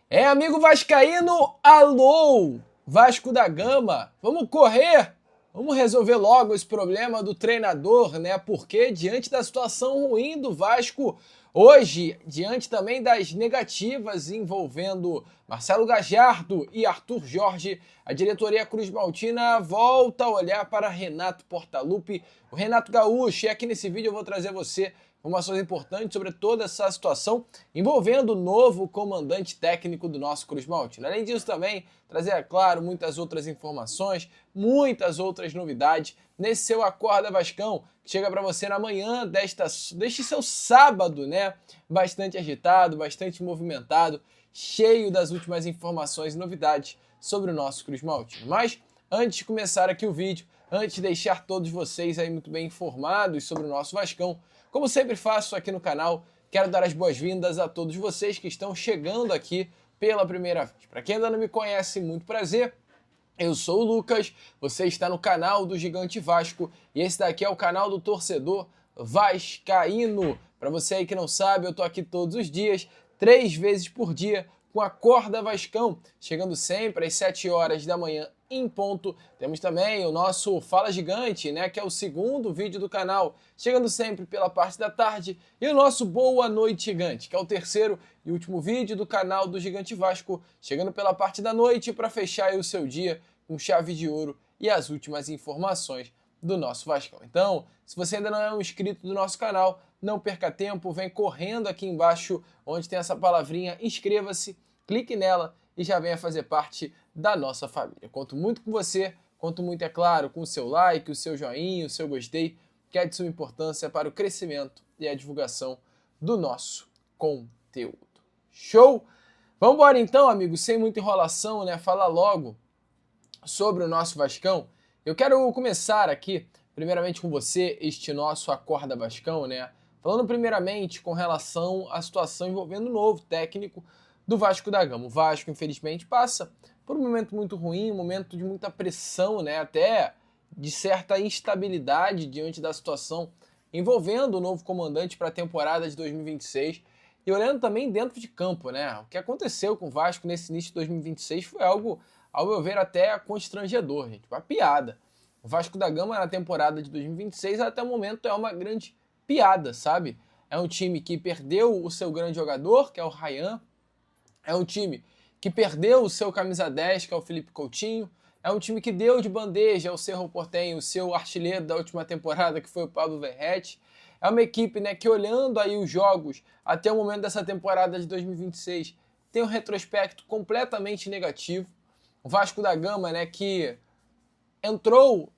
Amigo vascaíno, alô! Vasco da Gama, vamos correr? Vamos resolver logo esse problema do treinador, né? Porque diante da situação ruim do Vasco hoje, diante também das negativas envolvendo Marcelo Gajardo e Arthur Jorge, a diretoria Cruz Maltina volta a olhar para Renato Portaluppi, o Renato Gaúcho. E aqui nesse vídeo eu vou trazer a você informações importantes sobre toda essa situação envolvendo o novo comandante técnico do nosso Cruz Maltina. Além disso também, trazer, é claro, muitas outras informações, muitas outras novidades nesse seu Acorda Vascão, que chega para você na manhã deste seu sábado, né? Bastante agitado, bastante movimentado, cheio das últimas informações e novidades sobre o nosso Cruz Maltina. Mas, antes de começar aqui o vídeo, antes de deixar todos vocês aí muito bem informados sobre o nosso Vascão, como sempre faço aqui no canal, quero dar as boas-vindas a todos vocês que estão chegando aqui pela primeira vez. Para quem ainda não me conhece, muito prazer. Eu sou o Lucas, você está no canal do Gigante Vasco e esse daqui é o canal do torcedor vascaíno. Para você aí que não sabe, eu tô aqui todos os dias, 3 vezes por dia, com a Acorda Vascão, chegando sempre às 7 horas da manhã em ponto. Temos também o nosso Fala Gigante, né, que é o segundo vídeo do canal, chegando sempre pela parte da tarde, e o nosso Boa Noite Gigante, que é o terceiro e último vídeo do canal do Gigante Vasco, chegando pela parte da noite para fechar aí o seu dia com chave de ouro e as últimas informações do nosso Vascão. Então, se você ainda não é um inscrito do nosso canal, não perca tempo, vem correndo aqui embaixo, onde tem essa palavrinha, inscreva-se, clique nela e já venha fazer parte da nossa família. Conto muito com você, conto muito, é claro, com o seu like, o seu joinha, o seu gostei, que é de suma importância para o crescimento e a divulgação do nosso conteúdo. Show? Vamos embora então, amigos, sem muita enrolação, né? Falar logo sobre o nosso Vascão. Eu quero começar aqui, primeiramente com você, este nosso Acorda Vascão, né? Falando primeiramente com relação à situação envolvendo o novo técnico do Vasco da Gama. O Vasco, infelizmente, passa por um momento muito ruim, um momento de muita pressão, né? Até de certa instabilidade diante da situação envolvendo o novo comandante para a temporada de 2026. E olhando também dentro de campo, né? O que aconteceu com o Vasco nesse início de 2026 foi algo, ao meu ver, até constrangedor, gente. Uma piada. O Vasco da Gama na temporada de 2026 até o momento é uma grande piada, sabe? É um time que perdeu o seu grande jogador, que é o Ryan. É um time que perdeu o seu camisa 10, que é o Felipe Coutinho. É um time que deu de bandeja ao Cerro Porteño o seu artilheiro da última temporada, que foi o Pablo Verratti. É uma equipe, né, que olhando aí os jogos até o momento dessa temporada de 2026 tem um retrospecto completamente negativo. O Vasco da Gama, né, que entrou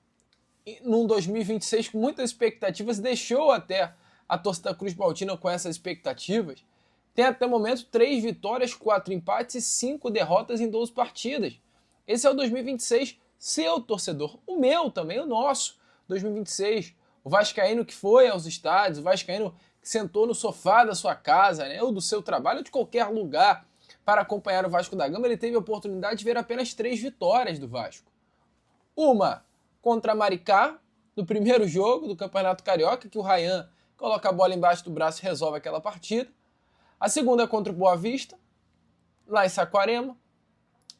num 2026 com muitas expectativas e deixou até a torcida Cruz Maltina com essas expectativas. Tem até o momento 3 vitórias, 4 empates e 5 derrotas em 12 partidas. Esse é o 2026, seu torcedor, o meu também, o nosso 2026. O vascaíno que foi aos estádios, o vascaíno que sentou no sofá da sua casa, né, ou do seu trabalho, ou de qualquer lugar para acompanhar o Vasco da Gama, ele teve a oportunidade de ver apenas 3 vitórias do Vasco. Uma contra a Maricá, no primeiro jogo do Campeonato Carioca, que o Ryan coloca a bola embaixo do braço e resolve aquela partida. A segunda contra o Boa Vista, lá em Saquarema.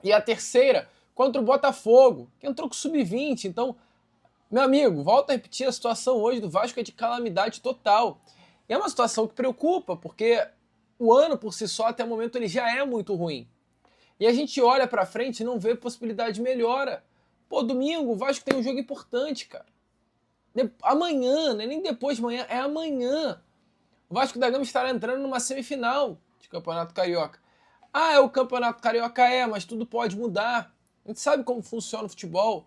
E a terceira contra o Botafogo, que entrou com sub-20. Então, meu amigo, volto a repetir, a situação hoje do Vasco é de calamidade total. E é uma situação que preocupa, porque o ano por si só, até o momento, ele já é muito ruim. E a gente olha pra frente e não vê possibilidade de melhora. Pô, domingo, o Vasco tem um jogo importante, cara. Amanhã, não é nem depois de amanhã, é amanhã. O Vasco da Gama estará entrando numa semifinal de Campeonato Carioca. Ah, é o Campeonato Carioca, mas tudo pode mudar. A gente sabe como funciona o futebol.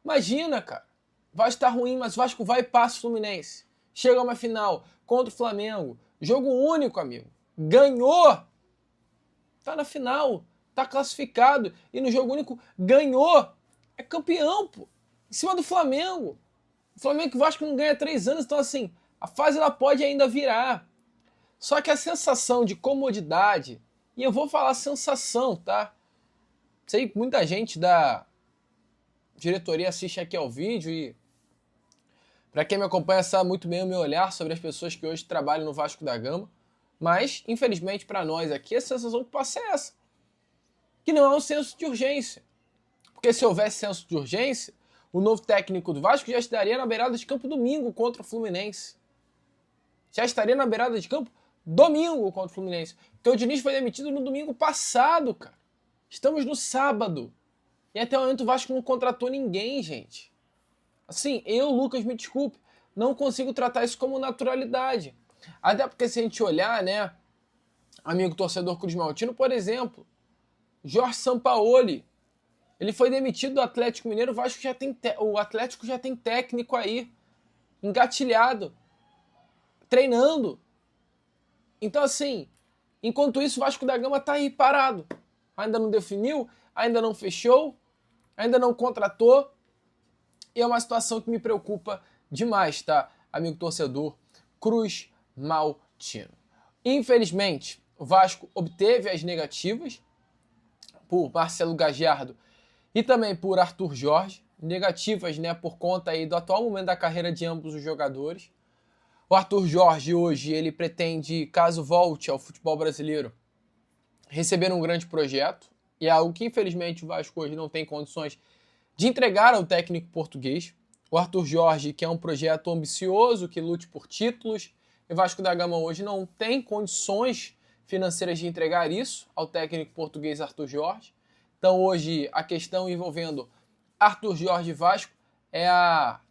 Imagina, cara. O Vasco tá ruim, mas o Vasco vai e passa o Fluminense. Chega a uma final contra o Flamengo. Jogo único, amigo. Ganhou. Tá na final. Tá classificado. E no jogo único ganhou. É campeão, pô. Em cima do Flamengo. O Flamengo que o Vasco não ganha há 3 anos. Então, assim, a fase ela pode ainda virar. Só que a sensação de comodidade, e eu vou falar sensação, tá? Sei que muita gente da diretoria assiste aqui ao vídeo e para quem me acompanha sabe muito bem o meu olhar sobre as pessoas que hoje trabalham no Vasco da Gama, mas infelizmente para nós aqui a sensação que passa é essa. que não é um senso de urgência. Porque se houvesse senso de urgência, o novo técnico do Vasco já estaria na beirada de campo domingo contra o Fluminense. Já estaria na beirada de campo domingo contra o Fluminense. Porque o Diniz foi demitido no domingo passado, cara. Estamos no sábado. E até o momento o Vasco não contratou ninguém, gente. Assim, eu, Lucas, me desculpe, não consigo tratar isso como naturalidade. Até porque se a gente olhar, né, amigo torcedor Cruz Maltino, por exemplo, Jorge Sampaoli, ele foi demitido do Atlético Mineiro, o Atlético já tem técnico aí, engatilhado, treinando. Então, assim, enquanto isso, o Vasco da Gama tá aí parado. Ainda não definiu, ainda não fechou, ainda não contratou. E é uma situação que me preocupa demais, tá, amigo torcedor Cruz Maltino. Infelizmente, o Vasco obteve as negativas por Marcelo Gagiardo e também por Arthur Jorge. Negativas, né, por conta aí do atual momento da carreira de ambos os jogadores. O Arthur Jorge hoje, ele pretende, caso volte ao futebol brasileiro, receber um grande projeto. E é algo que, infelizmente, o Vasco hoje não tem condições de entregar ao técnico português. O Arthur Jorge, que é um projeto ambicioso, que lute por títulos. E o Vasco da Gama hoje não tem condições financeiras de entregar isso ao técnico português Arthur Jorge. Então hoje a questão envolvendo Arthur Jorge e Vasco é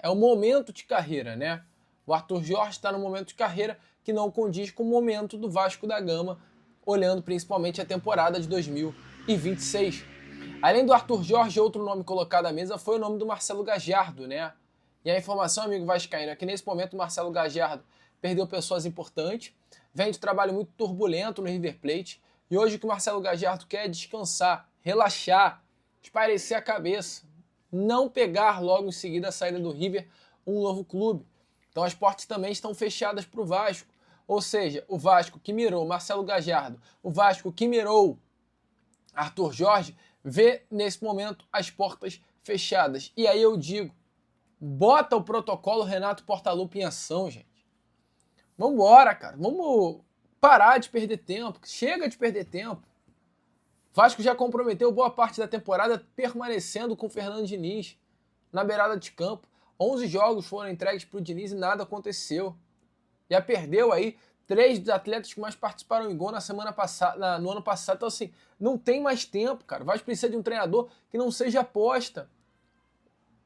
o momento de carreira, né? O Arthur Jorge está no momento de carreira que não condiz com o momento do Vasco da Gama, olhando principalmente a temporada de 2026. Além do Arthur Jorge, outro nome colocado à mesa foi o nome do Marcelo Gagiardo, né? E a informação, amigo vascaíno, é que nesse momento o Marcelo Gagiardo perdeu pessoas importantes, vem de trabalho muito turbulento no River Plate, e hoje o que o Marcelo Gagiardo quer é descansar, relaxar, espairecer a cabeça, não pegar logo em seguida a saída do River um novo clube. Então as portas também estão fechadas para o Vasco. Ou seja, o Vasco que mirou Marcelo Gagiardo, o Vasco que mirou Arthur Jorge, vê nesse momento as portas fechadas. E aí eu digo, bota o protocolo Renato Portaluppi em ação, gente. Vambora, cara. Vamos parar de perder tempo. Chega de perder tempo. O Vasco já comprometeu boa parte da temporada permanecendo com o Fernando Diniz na beirada de campo. 11 jogos foram entregues para o Diniz e nada aconteceu. Já perdeu aí 3 dos atletas que mais participaram em gol na semana passada, no ano passado. Então, assim, não tem mais tempo, cara. O Vasco precisa de um treinador que não seja aposta.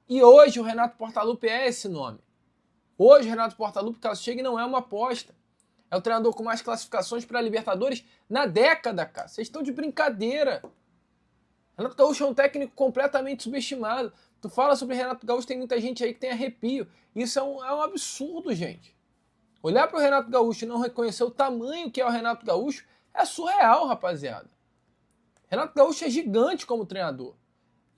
E hoje o Renato Portaluppi é esse nome. Hoje o Renato Portaluppi, caso chegue, não é uma aposta. É o treinador com mais classificações para a Libertadores na década, cara. Vocês estão de brincadeira. Renato Gaúcho é um técnico completamente subestimado. Tu fala sobre Renato Gaúcho, tem muita gente aí que tem arrepio. Isso é um absurdo, gente. Olhar para o Renato Gaúcho e não reconhecer o tamanho que é o Renato Gaúcho é surreal, rapaziada. Renato Gaúcho é gigante como treinador.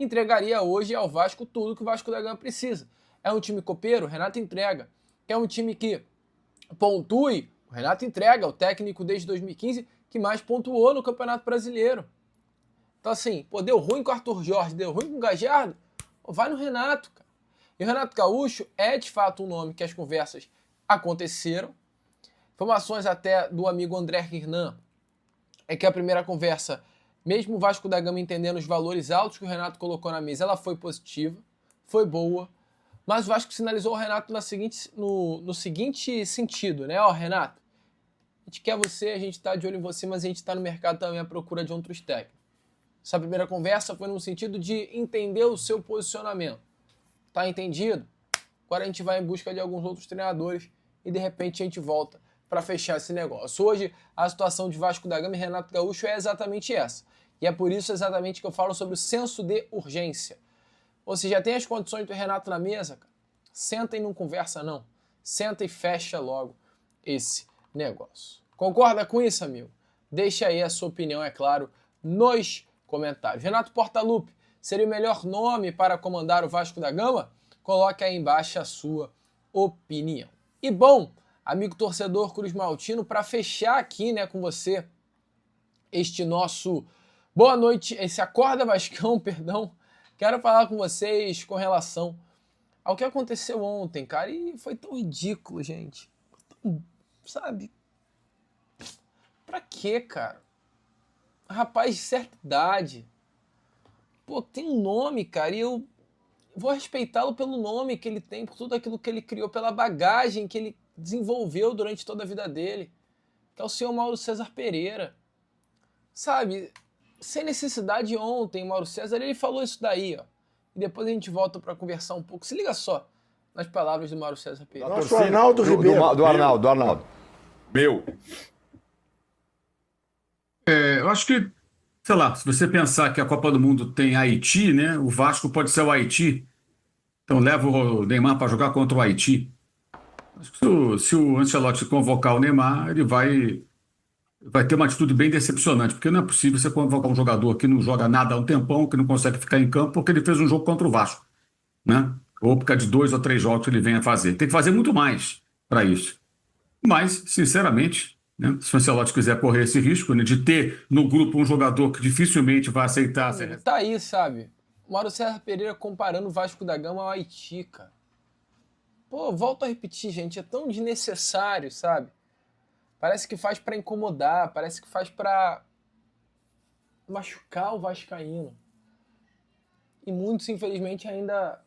Entregaria hoje ao Vasco tudo que o Vasco da Gama precisa. É um time copeiro? O Renato entrega. É um time que pontue? O Renato entrega. O técnico desde 2015 que mais pontuou no Campeonato Brasileiro. Então assim, pô, deu ruim com o Arthur Jorge, deu ruim com o Gagiardo? Pô, vai no Renato, cara. E o Renato Gaúcho é de fato um nome que as conversas aconteceram. Informações até do amigo André Hernan é que a primeira conversa, mesmo o Vasco da Gama entendendo os valores altos que o Renato colocou na mesa, ela foi positiva, foi boa, mas o Vasco sinalizou ao Renato no seguinte sentido, né? Ó, Renato, a gente quer você, a gente tá de olho em você, mas a gente tá no mercado também à procura de outros técnicos. Essa primeira conversa foi no sentido de entender o seu posicionamento. Tá entendido? Agora a gente vai em busca de alguns outros treinadores e de repente a gente volta para fechar esse negócio. Hoje a situação de Vasco da Gama e Renato Gaúcho é exatamente essa. E é por isso exatamente que eu falo sobre o senso de urgência. Você já tem as condições do Renato na mesa? Cara? Senta e não conversa não. Senta e fecha logo esse negócio. Concorda com isso, amigo? Deixa aí a sua opinião, é claro, nos comentários. Renato Portaluppi seria o melhor nome para comandar o Vasco da Gama? Coloque aí embaixo a sua opinião. E bom, amigo torcedor Cruz Maltino, para fechar aqui, né, com você este nosso boa noite, esse Acorda Vascão, perdão, quero falar com vocês com relação ao que aconteceu ontem, cara, e foi tão ridículo, gente. Sabe? Pra quê, cara? Rapaz de certa idade, pô, tem um nome, cara, e eu vou respeitá-lo pelo nome que ele tem, por tudo aquilo que ele criou, pela bagagem que ele desenvolveu durante toda a vida dele, que é o senhor Mauro César Pereira. Sabe, sem necessidade ontem, Mauro César, ele falou isso daí, ó. E depois a gente volta para conversar um pouco. Se liga só nas palavras do Mauro César Pereira. Nosso Arnaldo Ribeiro. Do Arnaldo. Meu. Eu acho que, sei lá, se você pensar que a Copa do Mundo tem Haiti, né? O Vasco pode ser o Haiti. Então leva o Neymar para jogar contra o Haiti. Acho que se o Ancelotti convocar o Neymar, ele vai ter uma atitude bem decepcionante, porque não é possível você convocar um jogador que não joga nada há um tempão, que não consegue ficar em campo, porque ele fez um jogo contra o Vasco, né? Ou por causa de 2 ou 3 jogos que ele venha fazer. Tem que fazer muito mais para isso. Mas, sinceramente, né, se o Ancelotti quiser correr esse risco, né, de ter no grupo um jogador que dificilmente vai aceitar... Tá aí, sabe? O Mauro César Pereira comparando o Vasco da Gama ao Haiti, cara. Pô, volto a repetir, gente, é tão desnecessário, sabe? Parece que faz pra incomodar, parece que faz pra machucar o vascaíno. E muitos, infelizmente, ainda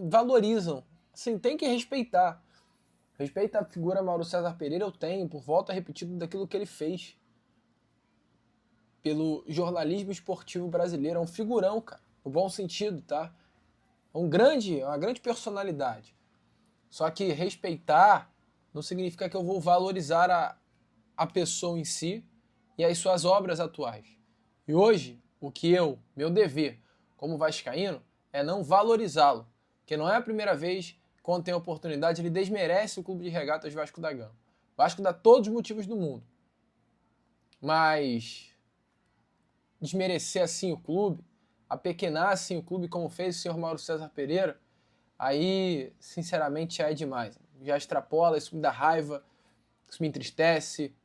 valorizam. Assim, tem que respeitar. Respeita a figura Mauro César Pereira, eu tenho, por volta a repetir daquilo que ele fez pelo jornalismo esportivo brasileiro. É um figurão, cara, no bom sentido, tá? É uma grande personalidade. Só que respeitar não significa que eu vou valorizar a pessoa em si e as suas obras atuais. E hoje, meu dever como vascaíno é não valorizá-lo, porque não é a primeira vez, quando tem a oportunidade, ele desmerece o Clube de Regatas Vasco da Gama. Vasco dá todos os motivos do mundo. Mas desmerecer assim o clube, apequenar assim o clube, como fez o senhor Mauro César Pereira, aí, sinceramente, já é demais. Já extrapola, isso me dá raiva, isso me entristece,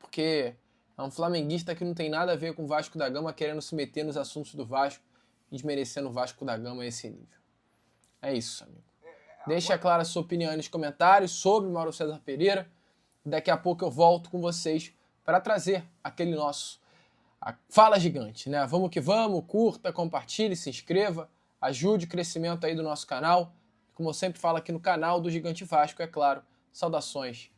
porque é um flamenguista que não tem nada a ver com o Vasco da Gama, querendo se meter nos assuntos do Vasco e desmerecendo o Vasco da Gama a esse nível. É isso, amigo. Deixa clara a sua opinião aí nos comentários sobre o Mauro César Pereira. Daqui a pouco eu volto com vocês para trazer aquele nosso Fala Gigante, né? Vamos que vamos, curta, compartilhe, se inscreva, ajude o crescimento aí do nosso canal. Como eu sempre falo aqui no canal do Gigante Vasco, é claro. Saudações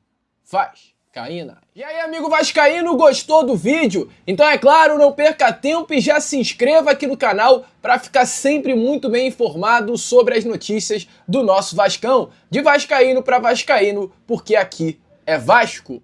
vascaínas. E aí, amigo vascaíno, gostou do vídeo? Então, é claro, não perca tempo e já se inscreva aqui no canal para ficar sempre muito bem informado sobre as notícias do nosso Vascão. De vascaíno para vascaíno, porque aqui é Vasco.